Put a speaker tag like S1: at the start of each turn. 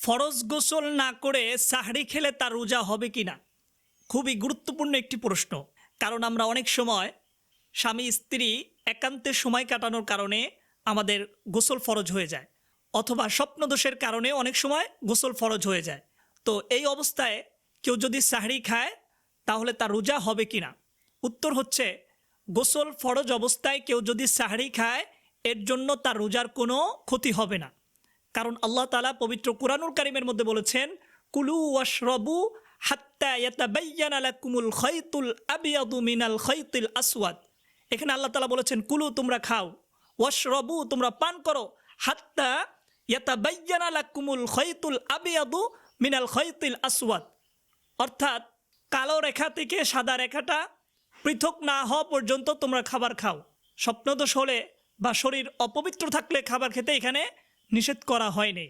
S1: ফরজ গোসল না করে সাহরি খেলে তার রোজা হবে কি না, খুবই গুরুত্বপূর্ণ একটি প্রশ্ন। কারণ আমরা অনেক সময় স্বামী স্ত্রী একান্তে সময় কাটানোর কারণে আমাদের গোসল ফরজ হয়ে যায়, অথবা স্বপ্নদোষের কারণে অনেক সময় গোসল ফরজ হয়ে যায়। তো এই অবস্থায় কেউ যদি সাহরি খায় তাহলে তার রোজা হবে কি না? উত্তর হচ্ছে, গোসল ফরজ অবস্থায় কেউ যদি সাহরি খায় এর জন্য তার রোজার কোনো ক্ষতি হবে না। কারণ আল্লাহ তাআলা পবিত্র কুরআনুল কারীমের মধ্যে বলেছেন, কুলু ওয়াশরাবু হাত্তা ইয়াতাবায়্যানা লাকুমুল খাইতুল আবিয়াদু মিনাল খাইতিল আসওয়াদ। এখানে আল্লাহ তাআলা বলেছেন কুলু তোমরা খাও, ওয়াশরাবু তোমরা পান করো, হাত্তা ইয়াতাবায়্যানা লাকুমুল খাইতুল আবিয়াদু মিনাল খাইতিল আসওয়াদ, অর্থাৎ কালো রেখা থেকে সাদা রেখাটা পৃথক না হওয়া পর্যন্ত তোমরা খাবার খাও। স্বপ্নদোষ হলে বা শরীর অপবিত্র থাকলে খাবার খেতে এখানে নিষেধ করা হয়নি।